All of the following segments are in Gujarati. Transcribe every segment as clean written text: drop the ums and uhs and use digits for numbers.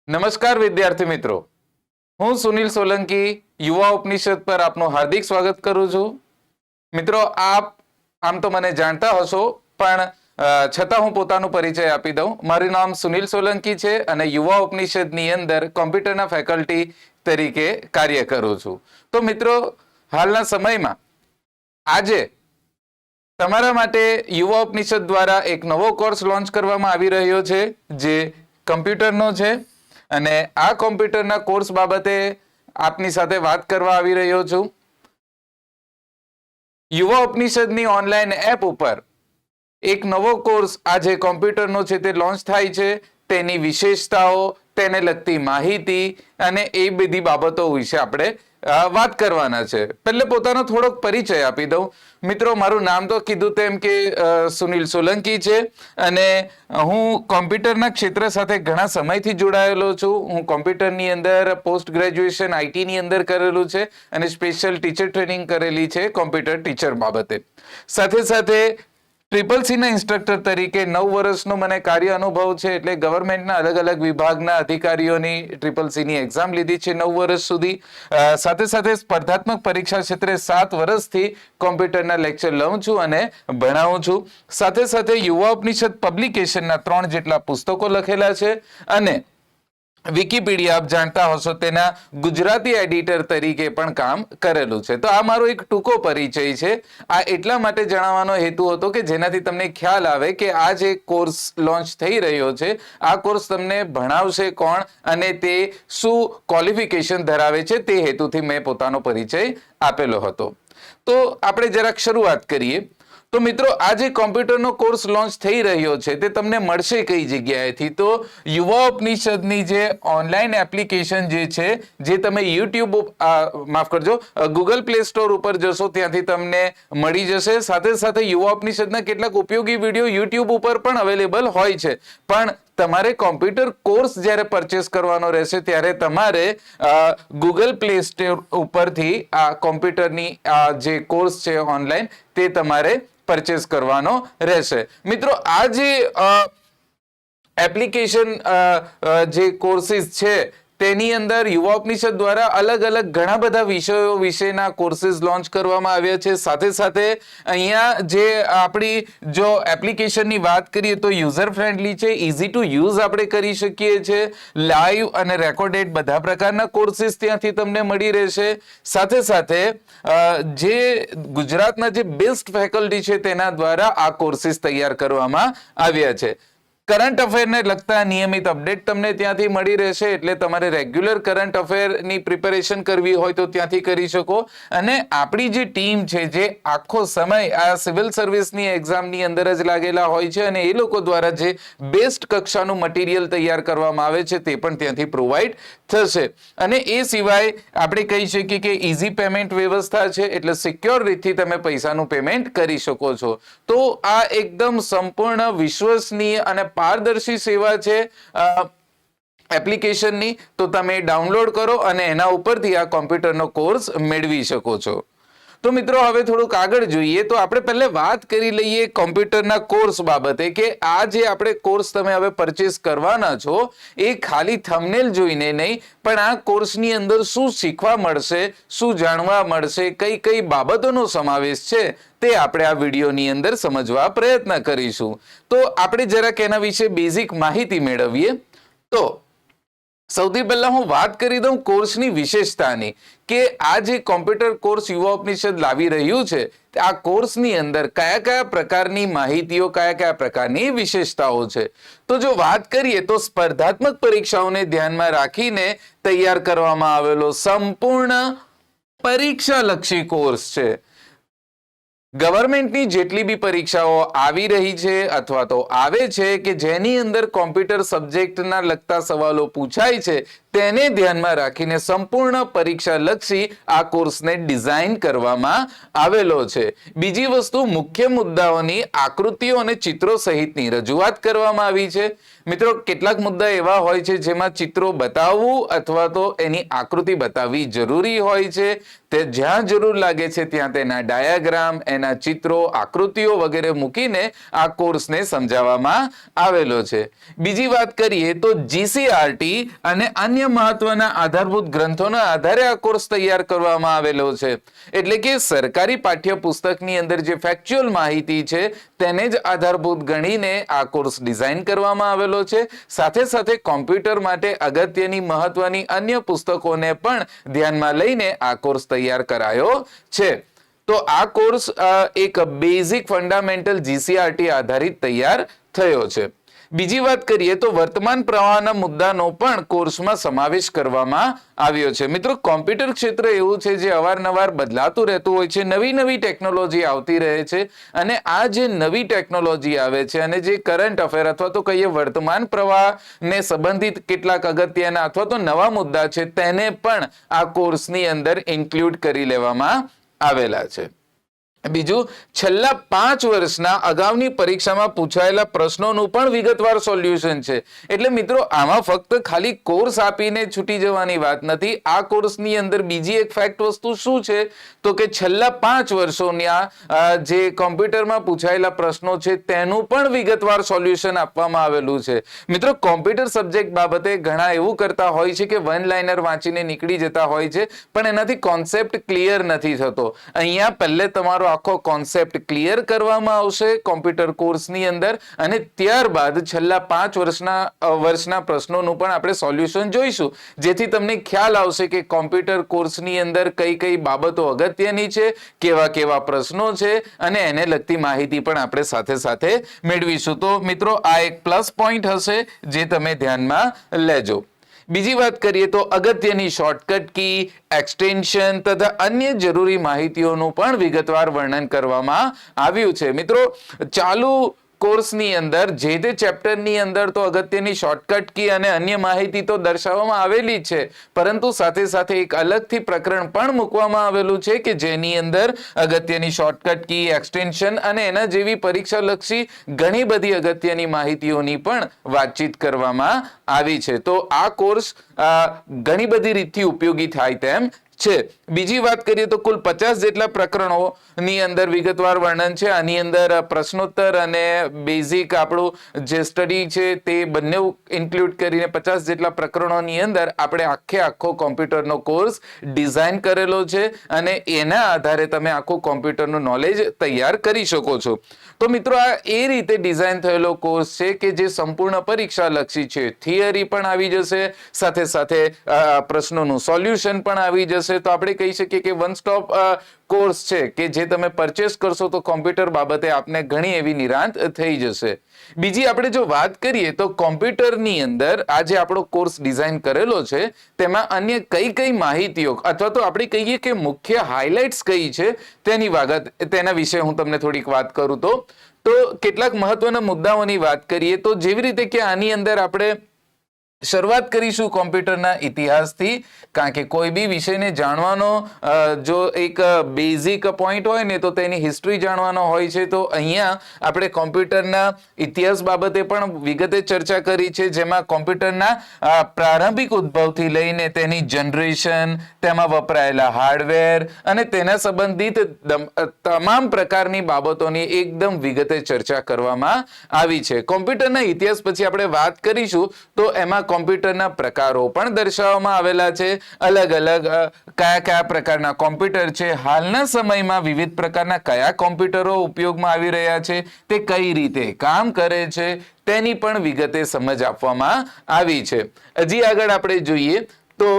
નમસ્કાર વિદ્યાર્થી મિત્રો, હું સુનિલ સોલંકી યુવા ઉપનિષદ પર આપનું હાર્દિક સ્વાગત કરું છું. મિત્રો, આપ આમ તો મને જાણતા હશો, પણ છતાં હું પોતાનો પરિચય આપી દઉં. મારું નામ સુનિલ સોલંકી છે અને યુવા ઉપનિષદની અંદર કોમ્પ્યુટરના ફેકલ્ટી તરીકે કાર્ય કરું છું. તો મિત્રો, હાલના સમયમાં આજે તમારા માટે યુવા ઉપનિષદ દ્વારા એક નવો કોર્સ લોન્ચ કરવામાં આવી રહ્યો છે, જે કમ્પ્યુટરનો છે. અને આ કોમ્પ્યુટરના કોર્સ બાબતે આપની સાથે વાત કરવા આવી રહ્યો છું. યુવા ઉપનિષદની ઓનલાઈન એપ ઉપર એક નવો કોર્સ આજે કોમ્પ્યુટરનો છે તે લોન્ચ થાય છે. તેની વિશેષતાઓ, તેને લગતી માહિતી અને એ બધી બાબતો વિશે આપણે વાત કરવાના છે. પહેલે પોતાનો થોડોક પરિચય આપી દઉં. મિત્રો, મારું નામ તો કીધું તેમ કે સુનિલ સોલંકી છે અને હું કોમ્પ્યુટરના ક્ષેત્ર સાથે ઘણા સમયથી જોડાયેલો છું. હું કોમ્પ્યુટરની અંદર પોસ્ટ ગ્રેજ્યુએશન આઈટીની અંદર કરેલું છે અને સ્પેશિયલ ટીચર ટ્રેનિંગ કરેલી છે કોમ્પ્યુટર ટીચર બાબતે. સાથે સાથે CCC ઇન્સ્ટ્રક્ટર તરીકે 9 વર્ષનો મને કાર્ય અનુભવ છે. એટલે ગવર્મેન્ટના અલગ અલગ વિભાગના અધિકારીઓની CCCની એક્ઝામ લીધી છે 9 વર્ષ સુધી. સાથે સાથે સ્પર્ધાત્મક પરીક્ષા ક્ષેત્રે 7 વર્ષથી કોમ્પ્યુટરના લેક્ચર લઉં છું અને ભણાવું છું. સાથે સાથે યુવા ઉપનિષદ પબ્લિકેશનના 3 જેટલા પુસ્તકો લખેલા છે અને વિકિપીડિયા આપ જાણતા હશો તેના ગુજરાતી એડિટર તરીકે પણ કામ કરેલું છે. તો આ મારો એક ટૂંકો પરિચય છે. આ એટલા માટે જણાવવાનો હેતુ હતો કે જેનાથી તમને ખ્યાલ આવે કે આ જે કોર્સ લોન્ચ થઈ રહ્યો છે, આ કોર્સ તમને ભણાવશે કોણ અને તે શું ક્વોલિફિકેશન ધરાવે છે, તે હેતુથી મેં પોતાનો પરિચય આપેલો હતો. તો આપણે જરાક શરૂઆત કરીએ. તો મિત્રો, આ જે કોમ્પ્યુટરનો કોર્સ લોન્ચ થઈ રહ્યો છે તે તમને મળશે કઈ જગ્યાએથી? તો યુવા ઉપનિષદની જે ઓનલાઈન એપ્લિકેશન જે છે, જે તમે યુટ્યુબ ગૂગલ પ્લે સ્ટોર ઉપર જશો ત્યાંથી તમને મળી જશે. સાથે સાથે યુવા ઉપનિષદના કેટલાક ઉપયોગી વિડીયો યુટ્યુબ ઉપર પણ અવેલેબલ હોય છે. પણ તમારે કોમ્પ્યુટર કોર્સ જ્યારે પરચેસ કરવાનો રહેશે ત્યારે તમારે ગૂગલ પ્લે સ્ટોર ઉપરથી આ કોમ્પ્યુટરની જે કોર્સ છે ઓનલાઈન, તે તમારે પરચેસ કરવાનો રહેશે. મિત્રો, આ જે એપ્લિકેશન જે કોર્સિસ છે તેની અંદર યુવા ઉપનિષદ દ્વારા અલગ અલગ ઘણા બધા વિષયો વિશેના કોર્સિસ લોન્ચ કરવામાં આવ્યા છે. સાથે સાથે અહીંયા જે આપણી જો એપ્લિકેશનની વાત કરીએ તો યુઝર ફ્રેન્ડલી છે, ઇઝી ટુ યુઝ આપણે કરી શકીએ છીએ. લાઈવ અને રેકોર્ડેડ બધા પ્રકારના કોર્સિસ ત્યાંથી તમને મળી રહેશે. સાથે સાથે જે ગુજરાતના જે બેસ્ટ ફેકલ્ટી છે તેના દ્વારા આ કોર્સિસ તૈયાર કરવામાં આવ્યા છે. કરંટ અફેરને લગતા નિયમિત અપડેટ તમને ત્યાંથી મળી રહેશે. એટલે તમારે રેગ્યુલર કરંટ અફેરની પ્રિપેરેશન કરવી હોય તો ત્યાંથી કરી શકો. અને આપણી જે ટીમ છે, જે આખો સમય આ સિવિલ સર્વિસની એક્ઝામની અંદર જ લાગેલા હોય છે, અને એ લોકો દ્વારા જે બેસ્ટ કક્ષાનું મટીરિયલ તૈયાર કરવામાં આવે છે તે પણ ત્યાંથી પ્રોવાઈડ થશે. અને એ સિવાય આપણે કહી શકીએ કે ઇઝી પેમેન્ટ વ્યવસ્થા છે, એટલે સિક્યોર રીતથી તમે પૈસાનું પેમેન્ટ કરી શકો છો. તો આ એકદમ સંપૂર્ણ વિશ્વસનીય અને પારદર્શી સેવા છે એપ્લિકેશનની. તો તમે ડાઉનલોડ કરો અને એના ઉપરથી આ કોમ્પ્યુટરનો કોર્સ મેળવી શકો છો. તો મિત્રો, હવે થોડુંક આગળ જોઈએ તો આપણે પહેલે વાત કરી લઈએ કોમ્પ્યુટરના કોર્સ બાબતે, કે આ જે આપણે કોર્સ તમે હવે પરચેસ કરવાના છો એ ખાલી થંબનેલ જોઈને નહીં, પણ આ કોર્સની અંદર શું શીખવા મળશે, શું જાણવા મળશે, કઈ કઈ બાબતોનો સમાવેશ છે, તે આપણે આ વિડીયોની અંદર સમજવા પ્રયત્ન કરીશું. તો આપણે જરાક એના વિશે બેઝિક માહિતી મેળવીએ. તો સૌથી પહેલા હું વાત કરી દઉં કોર્સની વિશેષતાની, કે આ જે કોમ્પ્યુટર કોર્સ યુવા ઉપનિષદ લાવી રહ્યું છે, આ કોર્સની અંદર કયા કયા પ્રકારની માહિતીઓ, કયા કયા પ્રકારની વિશેષતાઓ છે. તો જો વાત કરીએ તો સ્પર્ધાત્મક પરીક્ષાઓને ધ્યાનમાં રાખીને તૈયાર કરવામાં આવેલો સંપૂર્ણ પરીક્ષાલક્ષી કોર્સ છે. ગવર્મેન્ટની જેટલી બી પરીક્ષાઓ આવી રહી છે અથવા તો આવે છે, કે જેની અંદર કોમ્પ્યુટર સબ્જેક્ટના લગતા સવાલો પૂછાય છે, તેને ધ્યાનમાં રાખીને સંપૂર્ણ પરીક્ષાલક્ષી આ કોર્સને ડિઝાઇન કરવામાં આવેલો છે. બીજી વસ્તુ, મુખ્ય મુદ્દાઓની આકૃતિઓ અને ચિત્રો સહિતની રજૂઆત કરવામાં આવી છે. મિત્રો, કેટલાક મુદ્દા એવા હોય છે જેમાં ચિત્રો બતાવવું અથવા તો એની આકૃતિ બતાવવી જરૂરી હોય છે. તે જ્યાં જરૂર લાગે છે ત્યાં તેના ડાયાગ્રામ, એના ચિત્રો, આકૃતિઓ વગેરે મૂકીને આ કોર્સને સમજાવવામાં આવેલો છે. બીજી વાત કરીએ તો જીસીઆરટી અને અન્ય મહત્વના આધારભૂત ગ્રંથોના આધારે આ કોર્સ તૈયાર કરવામાં આવેલો છે. એટલે કે સરકારી પાઠ્યપુસ્તકની અંદર જે ફેક્ચ્યુઅલ માહિતી છે તેને જ આધારભૂત ગણીને આ કોર્સ ડિઝાઇન કરવામાં આવેલો છે. સાથે સાથે કોમ્પ્યુટર માટે અગત્યની મહત્વની અન્ય પુસ્તકોને પણ ધ્યાનમાં લઈને આ કોર્સ તૈયાર કરાયો છે. તો આ કોર્સ એક બેઝિક ફંડામેન્ટલ જીસીઆરટી આધારિત તૈયાર થયો છે. બીજી વાત કરીએ તો વર્તમાન પ્રવાહના મુદ્દાનો પણ કોર્સમાં સમાવેશ કરવામાં આવ્યો છે. મિત્રો, કોમ્પ્યુટર ક્ષેત્ર એવું છે જે અવારનવાર બદલાતું રહેતું હોય છે, નવી નવી ટેકનોલોજી આવતી રહે છે, અને આ જે નવી ટેકનોલોજી આવે છે અને જે કરંટ અફેર અથવા તો કહીએ વર્તમાન પ્રવાહને સંબંધિત કેટલાક અગત્યના અથવા તો નવા મુદ્દા છે તેને પણ આ કોર્સની અંદર ઇન્ક્લુડ કરી લેવામાં આવેલા છે. બીજું, છેલ્લા 5 વર્ષના અગાઉની પરીક્ષામાં પૂછાયેલા પ્રશ્નોનું પણ વિગતવાર સોલ્યુશન છે. એટલે મિત્રો, આમાં ફક્ત ખાલી કોર્સ આપીને છૂટી જવાની વાત નથી. આ કોર્સની અંદર બીજી એક ફેક્ટ વસ્તુ શું છે તો કે છેલ્લા 5 વર્ષોના જે કોમ્પ્યુટરમાં પૂછાયેલા પ્રશ્નો છે તેનું પણ વિગતવાર સોલ્યુશન આપવામાં આવેલું છે. મિત્રો, કોમ્પ્યુટર સબ્જેક્ટ બાબતે ઘણા એવું કરતા હોય છે કે વન લાઇનર વાંચીને નીકળી જતા હોય છે, પણ એનાથી કોન્સેપ્ટ ક્લિયર નથી થતો. અહીંયા પહેલે તમારો આખો કોન્સેપ્ટ ક્લિયર કરવામાં આવશે કોમ્પ્યુટર કોર્સની અંદર, અને ત્યારબાદ છેલ્લા 5 વર્ષના પ્રશ્નોનું પણ આપણે સોલ્યુશન જોઈશું, જેથી તમને ખ્યાલ આવશે કે કોમ્પ્યુટર કોર્સની અંદર કઈ કઈ બાબતો અગત્યની છે, કેવા કેવા પ્રશ્નો છે, અને એને લગતી માહિતી પણ આપણે સાથે સાથે મેળવીશું. તો મિત્રો, આ એક પ્લસ પોઈન્ટ હશે જે તમે ધ્યાનમાં લેજો. બીજી વાત કરીએ તો અગત્યની શોર્ટકટ કી, એક્સટેન્શન તથા અન્ય જરૂરી માહિતીઓનું પણ વિગતવાર વર્ણન કરવામાં આવ્યું છે. મિત્રો, ચાલુ કોર્સની અંદર જે તે ચેપ્ટરની અંદર તો અગત્યની શોર્ટકટ કી અને અન્ય માહિતી તો દર્શાવવામાં આવેલી જ છે, પરંતુ સાથે સાથે એક અલગથી પ્રકરણ પણ મૂકવામાં આવેલું છે કે જેની અંદર અગત્યની શોર્ટકટ કી, એક્સટેન્શન અને એના જેવી પરીક્ષાલક્ષી ઘણી બધી અગત્યની માહિતીઓની પણ વાતચીત કરવામાં આવી છે. તો આ કોર્સ ઘણી બધી રીતથી ઉપયોગી થાય તેમ છે. બીજી વાત કરીએ તો કુલ 50 જેટલા પ્રકરણોની અંદર વિગતવાર વર્ણન છે. આની અંદર પ્રશ્નોત્તર અને બેઝિક આપણું જે સ્ટડી છે તે બંને ઇન્ક્લુડ કરીને 50 જેટલા પ્રકરણોની અંદર આપણે આખો કોમ્પ્યુટરનો કોર્સ ડિઝાઇન કરેલો છે, અને એના આધારે તમે આખું કોમ્પ્યુટરનું નોલેજ તૈયાર કરી શકો છો. તો મિત્રો, આ એ રીતે ડિઝાઇન થયેલો કોર્સ છે કે જે સંપૂર્ણ પરીક્ષા લક્ષી છે. થિયરી પણ આવી જશે, સાથે સાથે પ્રશ્નોનું સોલ્યુશન પણ આવી જશે. તો આપણે કહી શકીએ કે વન સ્ટોપ કોર્સ છે કે જે તમે પરચેસ કરશો તો કોમ્પ્યુટર બાબતે આપને ઘણી એવી નિરાંત થઈ જશે. બીજી આપણે જો વાત કરીએ તો કોમ્પ્યુટરની અંદર આ જે આપણો કોર્સ ડિઝાઇન કરેલો છે તેમાં અન્ય કઈ કઈ માહિતીઓ અથવા તો આપણે કહીએ કે મુખ્ય હાઇલાઇટ્સ કઈ છે તેના વિશે હું તમને થોડીક વાત કરું તો કેટલાક મહત્વના મુદ્દાઓની વાત કરીએ તો જેવી રીતે કે આની અંદર આપણે શરૂઆત કરીશું કોમ્પ્યુટરના ઇતિહાસથી, કારણ કે કોઈ બી વિષયને જાણવાનો જો એક બેઝિક પોઈન્ટ હોય ને તો તેની હિસ્ટ્રી જાણવાનો હોય છે. તો અહીંયા આપણે કોમ્પ્યુટરના ઇતિહાસ બાબતે પણ વિગતે ચર્ચા કરી છે, જેમાં કોમ્પ્યુટરના પ્રારંભિક ઉદ્ભવથી લઈને તેની જનરેશન, તેમાં વપરાયેલા હાર્ડવેર અને તેના સંબંધિત તમામ પ્રકારની બાબતોની એકદમ વિગતે ચર્ચા કરવામાં આવી છે. કોમ્પ્યુટરના ઇતિહાસ પછી આપણે વાત કરીશું તો એમાં કોમ્પ્યુટરના પ્રકારો પણ દર્શાવવામાં આવેલા છે. અલગ અલગ કયા પ્રકારના કોમ્પ્યુટર છે, હાલના સમયમાં વિવિધ પ્રકારના કયા કોમ્પ્યુટરો ઉપયોગમાં આવી રહ્યા છે, તે કઈ રીતે કામ કરે છે તેની પણ વિગતે સમજ આપવામાં આવી છે. હજી આગળ આપણે જોઈએ તો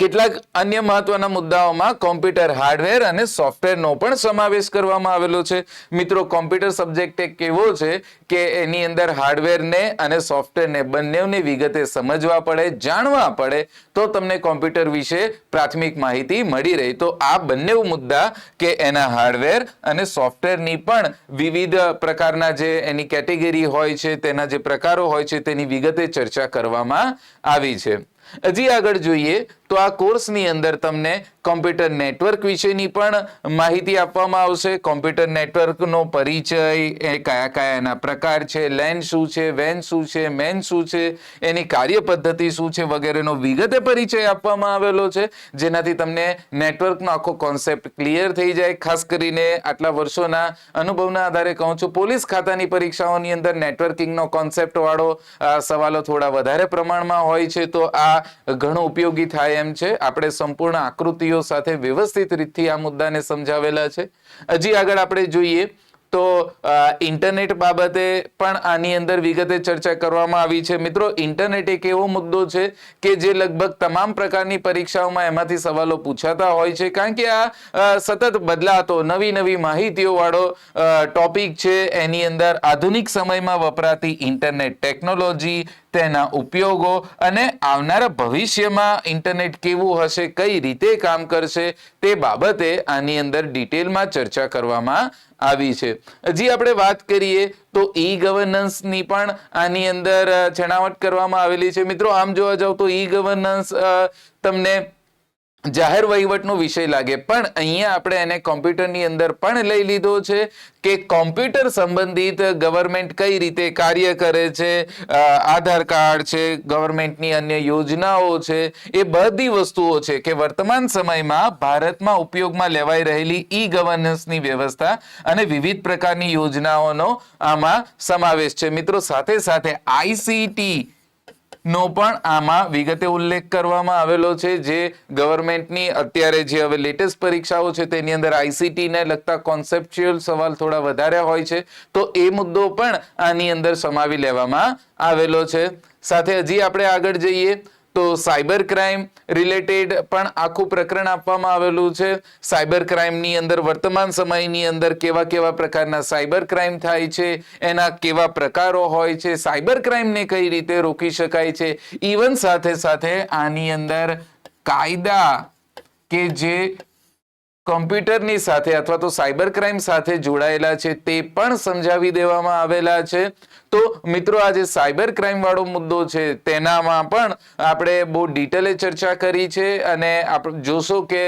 કેટલાક અન્ય મહત્વના મુદ્દાઓમાં કોમ્પ્યુટર હાર્ડવેર અને સોફ્ટવેરનો પણ સમાવેશ કરવામાં આવેલો છે. મિત્રો, કોમ્પ્યુટર સબ્જેક્ટ એક એવો છે કે એની અંદર હાર્ડવેરને અને સોફ્ટવેરને બંનેની વિગતે સમજવા પડે, જાણવા પડે, તો તમને કોમ્પ્યુટર વિશે પ્રાથમિક માહિતી મળી રહી. તો આ બંને મુદ્દા કે એના હાર્ડવેર અને સોફ્ટવેરની પણ વિવિધ પ્રકારના જે એની કેટેગરી હોય છે, તેના જે પ્રકારો હોય છે તેની વિગતે ચર્ચા કરવામાં આવી છે. હજી આગળ જોઈએ તો આ કોર્સની અંદર તમને કોમ્પ્યુટર નેટવર્ક વિશેની પણ માહિતી આપવામાં આવશે. કોમ્પ્યુટર નેટવર્કનો પરિચય, એ કયા કયા એના પ્રકાર છે, લેન શું છે, વેન શું છે, મેન શું છે, એની કાર્ય પદ્ધતિ શું છે વગેરેનો વિગતે પરિચય આપવામાં આવેલો છે, જેનાથી તમને નેટવર્કનો આખો કોન્સેપ્ટ ક્લિયર થઈ જાય. ખાસ કરીને આટલા વર્ષોના અનુભવના આધારે કહું છું, પોલીસ ખાતાની પરીક્ષાઓની અંદર નેટવર્કિંગનો કોન્સેપ્ટ વાળો સવાલો થોડા વધારે પ્રમાણમાં હોય છે, તો આ ઘણો ઉપયોગી થાય એમ છે. આપણે સંપૂર્ણ આકૃતિઓ સાથે વ્યવસ્થિત રીતથી આ મુદ્દાને સમજાવેલા છે. હજી આગળ આપણે જોઈએ તો ઇન્ટરનેટ બાબતે પણ આની અંદર વિગતે ચર્ચા કરવામાં આવી છે. મિત્રો, ઇન્ટરનેટ એક એવો મુદ્દો છે કે જે લગભગ તમામ પ્રકારની પરીક્ષાઓમાં એમાંથી સવાલો પૂછાતા હોય છે, કારણ કે આ સતત બદલાતો નવી નવી માહિતીઓ વાળો ટોપિક છે. એની અંદર આધુનિક સમયમાં વપરાતી ઇન્ટરનેટ ટેકનોલોજી, તેના ઉપયોગો અને આવનારા ભવિષ્યમાં ઇન્ટરનેટ કેવું હશે, કઈ રીતે કામ કરશે, તે બાબતે આની અંદર ડિટેલમાં ચર્ચા કરવામાં આવી છે. હજી આપણે વાત કરીએ તો ઈ ગવર્નન્સની પણ આની અંદર છણાવટ કરવામાં આવેલી છે. મિત્રો, આમ જોવા જાવ તો ઈ ગવર્નન્સ તમને જાહેર વહીવટનો વિષય લાગે, પણ અહીંયા આપણે એને કોમ્પ્યુટરની અંદર પણ લઈ લીધો છે કે કોમ્પ્યુટર સંબંધિત ગવર્મેન્ટ કઈ રીતે કાર્ય કરે છે, આધાર કાર્ડ છે, ગવર્મેન્ટની અન્ય યોજનાઓ છે, એ બધી વસ્તુઓ છે કે વર્તમાન સમયમાં ભારતમાં ઉપયોગમાં લેવાઈ રહેલી ઈ ગવર્નન્સની વ્યવસ્થા અને વિવિધ પ્રકારની યોજનાઓનો આમાં સમાવેશ છે. મિત્રો, સાથે સાથે આઈસીટી નો પણ આમાં વિગતે ઉલ્લેખ કરવામાં આવેલો છે, જે ગવર્મેન્ટની અત્યારે જે હવે લેટેસ્ટ પરીક્ષાઓ છે તેની અંદર આઈસીટી ને લગતા કોન્સેપ્ચ્યુઅલ સવાલ થોડા વધારે હોય છે, તો એ મુદ્દો પણ આની અંદર સમાવી લેવામાં આવેલો છે. સાથે હજી આપણે આગળ જઈએ તો સાયબર ક્રાઇમ રિલેટેડ પણ આખું પ્રકરણ આપવામાં આવેલું છે. સાયબર ક્રાઇમની અંદર વર્તમાન સમયની અંદર કેવા કેવા પ્રકારના સાયબર ક્રાઇમ થાય છે, એના કેવા પ્રકારો હોય છે, સાયબર ક્રાઇમને કઈ રીતે રોકી શકાય છે, ઇવન સાથે સાથે આની અંદર કાયદા કે જે કોમ્પ્યુટરની સાથે અથવા તો સાયબર ક્રાઇમ સાથે જોડાયેલા છે તે પણ સમજાવી દેવામાં આવેલા છે. તો મિત્રો, આ જે સાયબર ક્રાઇમ વાળો મુદ્દો છે તેનામાં પણ આપણે બહુ ડિટેલે ચર્ચા કરી છે, અને આપણે જોશો કે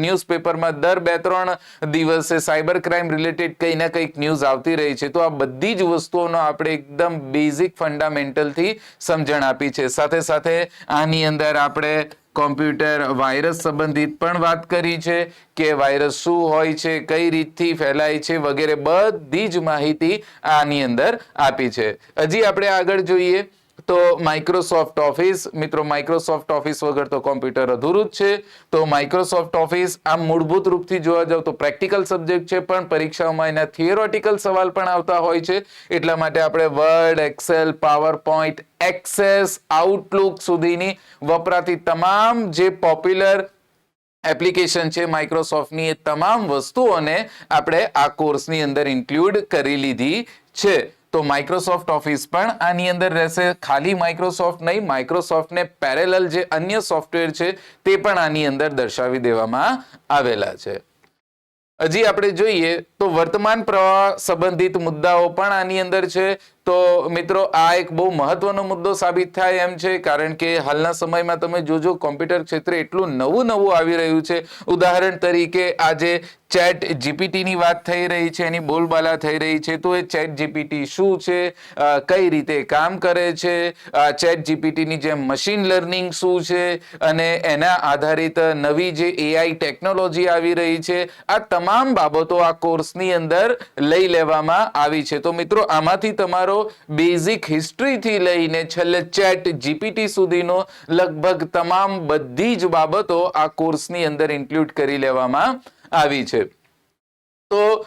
ન્યૂઝપેપરમાં દર 2-3 દિવસે સાયબર ક્રાઇમ રિલેટેડ કંઈ ના કંઈક ન્યૂઝ આવતી રહી છે. તો આ બધી જ વસ્તુઓનો આપણે એકદમ બેઝિક ફંડામેન્ટલથી સમજણ આપી છે. સાથે સાથે આની અંદર આપણે કોમ્પ્યુટર વાયરસ સંબંધિત પણ વાત કરી છે કે વાયરસ શું હોય છે, કઈ રીતથી ફેલાય છે વગેરે બધી જ માહિતી આની અંદર આપી છે. હજી આપણે આગળ જોઈએ તો માઇક્રોસોફ્ટ ઓફિસ. મિત્રો, માઇક્રોસોફ્ટ ઓફિસ વગર તો કોમ્પ્યુટર અધૂરું જ છે. તો માઇક્રોસોફ્ટ ઓફિસ આમ મૂળભૂત રૂપથી જોવા જાવ તો પ્રેક્ટિકલ સબ્જેક્ટ છે, પણ પરીક્ષાઓમાં એના થિયોરેટિકલ સવાલ પણ આવતા હોય છે. એટલા માટે આપણે Word, Excel, PowerPoint, Access, Outlook સુધીની વપરાતી તમામ જે પોપ્યુલર એપ્લિકેશન છે માઇક્રોસોફ્ટની, એ તમામ વસ્તુઓને આપણે આ કોર્સની અંદર ઇન્ક્લુડ કરી લીધી છે. તો માઇક્રોસોફ્ટ ઓફિસ પણ આની અંદર રહેશે. ખાલી માઇક્રોસોફ્ટ નહીં, માઇક્રોસોફ્ટને પેરેલલ જે અન્ય સોફ્ટવેર છે તે પણ આની અંદર દર્શાવી દેવામાં આવેલા છે. હજી આપણે જોઈએ તો વર્તમાન પ્રવાહ સંબંધિત મુદ્દાઓ પણ આની અંદર છે. તો મિત્રો, આ એક બહુ મહત્વનો મુદ્દો સાબિત થાય એમ છે, કારણ કે હાલના સમયમાં તમે જોજો કોમ્પ્યુટર ક્ષેત્રે એટલું નવું આવી રહ્યું છે. ઉદાહરણ તરીકે આજે ચેટ જીપીટી ની વાત થઈ રહી છે, એની બોલબાલા થઈ રહી છે. તો એ ચેટ જીપીટી શું છે, કઈ રીતે કામ કરે છે, ચેટ જીપીટી ની જેમ મશીન લર્નિંગ શું છે, અને એના આધારિત નવી જે એઆઈ ટેકનોલોજી આવી રહી છે, આ તમામ બાબતો આ કોર્સની અંદર લઈ લેવામાં આવી છે. તો મિત્રો, આમાંથી તમારો બેઝિક હિસ્ટ્રી થી લઈને છેલ્લે ચેટ જીપીટી સુધીનો લગભગ તમામ બધી જ બાબતો આ કોર્સની અંદર ઇન્ક્લુડ કરી લેવામાં આવી છે. તો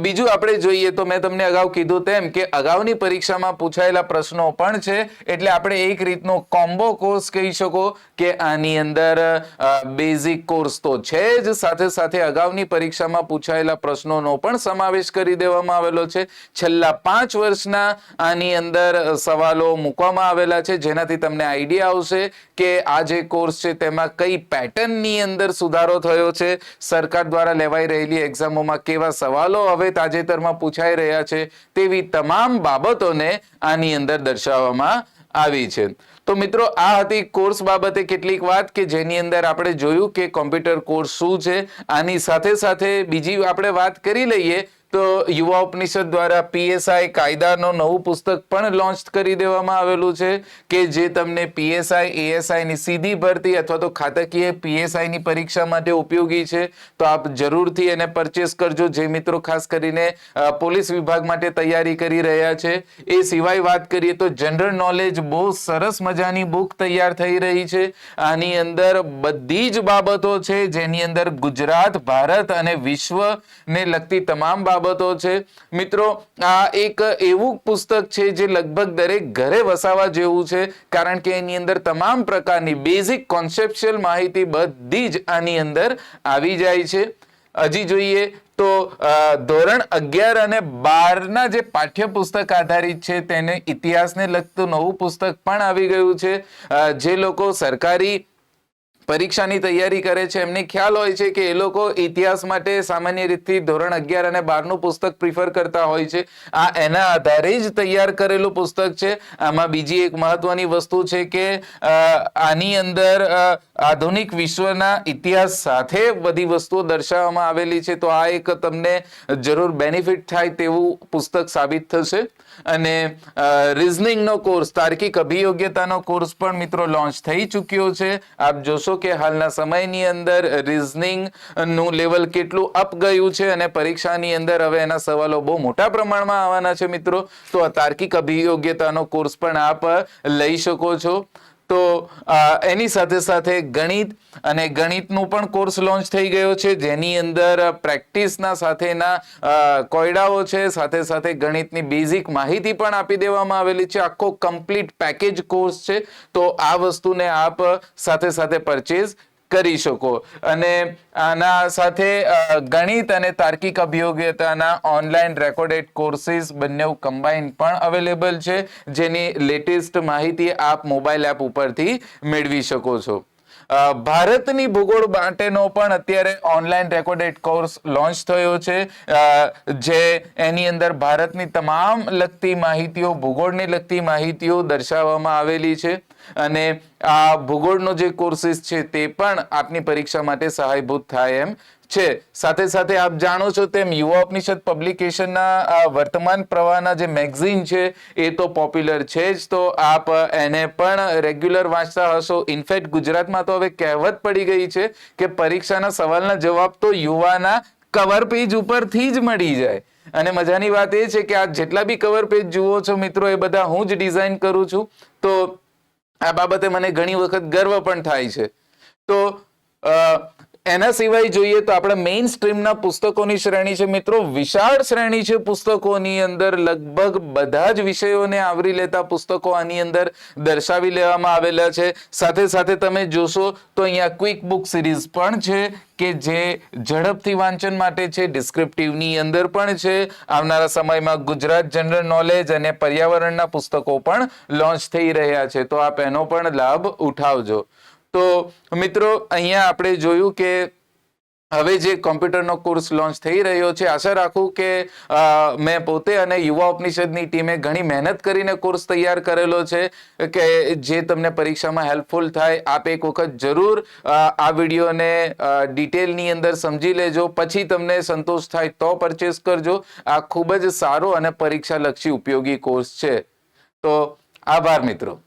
બીજું આપણે જોઈએ તો મેં તમને અગાઉ કીધું તેમ કે અગાઉની પરીક્ષામાં પૂછાયેલા પ્રશ્નો પણ છે, એટલે આપણે એક રીતનો કોમ્બો કોર્સ કહી શકો કે આની અંદર બેઝિક કોર્સ તો છે જ, સાથે સાથે અગાઉની પરીક્ષામાં પૂછાયેલા પ્રશ્નોનો પણ સમાવેશ કરી દેવામાં આવેલો છે. છેલ્લા 5 વર્ષના આની અંદર સવાલો મૂકવામાં આવેલા છે, જેનાથી તમને આઈડિયા આવશે કે આ જે કોર્સ છે તેમાં કઈ પેટર્નની અંદર સુધારો થયો છે, સરકાર દ્વારા લેવાઈ રહેલી એક્ઝામોમાં કેવા સવાલો હવે તાજેતરમાં પૂછાઈ રહ્યા છે, તેવી તમામ બાબતોને આની અંદર દર્શાવવામાં આવી છે. તો મિત્રો આ હતી કોર્સ બાબતે કેટલીક વાત કે જેની અંદર આપણે જોયું કે કોમ્પ્યુટર કોર્સ શું છે. આની સાથે સાથે બીજી આપણે વાત કરી લઈએ તો યુવા ઉપનિષદ દ્વારા પીએસઆઈ કાયદાનો નવું પુસ્તક પણ લોન્ચ કરી દેવામાં આવેલું છે કે જે તમને પીએસઆઈ એએસઆઈ ની સીધી ભરતી અથવા તો ખાતાકીય પીએસઆઈ ની પરીક્ષા માટે ઉપયોગી છે. તો આપ જરૂરથી એને પરચેસ કરજો જે મિત્રો ખાસ કરીને પોલીસ વિભાગ માટે તૈયારી કરી રહ્યા છે. એ સિવાય વાત કરીએ તો જનરલ નોલેજ બહુ સરસ મજાની બુક તૈયાર થઈ રહી છે. આની અંદર બધી જ બાબતો છે જેની અંદર ગુજરાત, ભારત અને વિશ્વને લગતી તમામ બાબતો છે. મિત્રો આ એક એવું પુસ્તક છે જે લગભગ દરેક ઘરે વસાવા જેવું છે કારણ કે એની અંદર તમામ પ્રકારની બેઝિક કોન્સેપ્ચ્યુઅલ માહિતી બધી જ આની અંદર આવી જાય છે. હજી જોઈએ તો ધોરણ 11 અને 12 ના જે પાઠ્યપુસ્તક આધારિત છે તેને ઇતિહાસને લગતું નવું પુસ્તક પણ આવી ગયું છે. જે લોકો સરકારી પરીક્ષાની તૈયારી કરે છે એમને ખ્યાલ હોય છે કે એ લોકો ઇતિહાસ માટે સામાન્ય રીતથી ધોરણ 11 અને 12 નું પુસ્તક પ્રિફર કરતા હોય છે. આ એના આધારે જ તૈયાર કરેલું પુસ્તક છે. આમાં બીજી એક મહત્વની વસ્તુ છે કે આની અંદર આધુનિક વિશ્વના ઇતિહાસ સાથે બધી વસ્તુઓ દર્શાવવામાં આવેલી છે. તો આ એક તમને જરૂર બેનિફિટ થાય તેવું પુસ્તક સાબિત થશે. અને રિઝનિંગનો કોર્સ, તાર્કિક અભિયોગ્યતાનો કોર્સ પણ મિત્રો લોન્ચ થઈ ચૂક્યો છે. આપ જોશો કે હાલના સમયની અંદર રિઝનિંગ નું લેવલ કેટલું અપ ગયું છે અને પરીક્ષાની અંદર હવે એના સવાલો બહુ મોટા પ્રમાણમાં આવવાના છે મિત્રો. તો આ તાર્કિક અભિયોગ્યતાનો કોર્સ પણ આપ લઈ શકો છો. તો એની સાથે સાથે ગણિત અને ગણિતનું પણ કોર્સ લોન્ચ થઈ ગયો છે જેની અંદર પ્રેક્ટિસના સાથેના કોયડાઓ છે, સાથે સાથે ગણિતની બેઝિક માહિતી પણ આપી દેવામાં આવેલી છે. આખો કમ્પ્લીટ પેકેજ કોર્સ છે. તો આ વસ્તુને આપ સાથે સાથે પરચેઝ કરી શકો. અને આના સાથે ગણિત અને તાર્કિક અભિયોગ્યતાના ઓનલાઈન રેકોર્ડેડ કોર્સિસ બંને કમ્બાઈન પણ અવેલેબલ છે જેની લેટેસ્ટ માહિતી આપ મોબાઈલ એપ ઉપરથી મેળવી શકો છો. ભારતની ભૂગોળ માટેનો પણ અત્યારે ઓનલાઈન રેકોર્ડેડ કોર્સ લોન્ચ થયો છે જે એની અંદર ભારતની તમામ લગતી માહિતીઓ, ભૂગોળને લગતી માહિતીઓ દર્શાવવામાં આવેલી છે. અને આ ભૂગોળનો જે કોર્સિસ છે તે પણ આપની પરીક્ષા માટે સહાયભૂત થાય એમ છે. સાથે સાથે આપ જાણો છો તેમ યુવા ઉપનિષદ પબ્લિકેશનના વર્તમાન પ્રવાહના જે મેગઝીન છે એ તો પોપ્યુલર છે જ. તો આપ એને પણ રેગ્યુલર વાંચતા હશો. ઇનફેક્ટ ગુજરાતમાં તો હવે કહેવત પડી ગઈ છે કે પરીક્ષાના સવાલના જવાબ તો યુવાના કવર પેજ ઉપરથી જ મળી જાય. અને મજાની વાત એ છે કે આ જેટલા બી કવર પેજ જુઓ છો મિત્રો એ બધા હું જ ડિઝાઇન કરું છું. તો આ બાબતે મને ઘણી વખત ગર્વ પણ થાય છે. તો એના સિવાય જોઈએ તો આપણે મેઇન સ્ટ્રીમના પુસ્તકોની શ્રેણી છે મિત્રો, વિશાળ શ્રેણી છે પુસ્તકોની અંદર. લગભગ બધા જ વિષયોને આવરી લેતા પુસ્તકો આની અંદર દર્શાવી લેવામાં આવેલા છે. સાથે સાથે તમે જોશો તો અહીંયા ક્વિક બુક સિરીઝ પણ છે કે જે ઝડપથી વાંચન માટે છે. ડિસ્ક્રિપ્ટિવની અંદર પણ છે. આવનારા સમયમાં ગુજરાત જનરલ નોલેજ અને પર્યાવરણના પુસ્તકો પણ લોન્ચ થઈ રહ્યા છે. તો આપ એનો પણ લાભ ઉઠાવજો. તો મિત્રો અહીંયા આપણે જોયું કે હવે જે કોમ્પ્યુટરનો કોર્સ લોન્ચ થઈ રહ્યો છે, આશા રાખું કે મેં પોતે અને યુવા ઉપનિષદની ટીમે ઘણી મહેનત કરીને કોર્સ તૈયાર કરેલો છે કે જે તમને પરીક્ષામાં હેલ્પફુલ થાય. આપ એક વખત જરૂર આ વિડીયોને ડિટેલની અંદર સમજી લેજો, પછી તમને સંતોષ થાય તો પરચેસ કરજો. આ ખૂબ જ સારો અને પરીક્ષાલક્ષી ઉપયોગી કોર્સ છે. તો આભાર મિત્રો.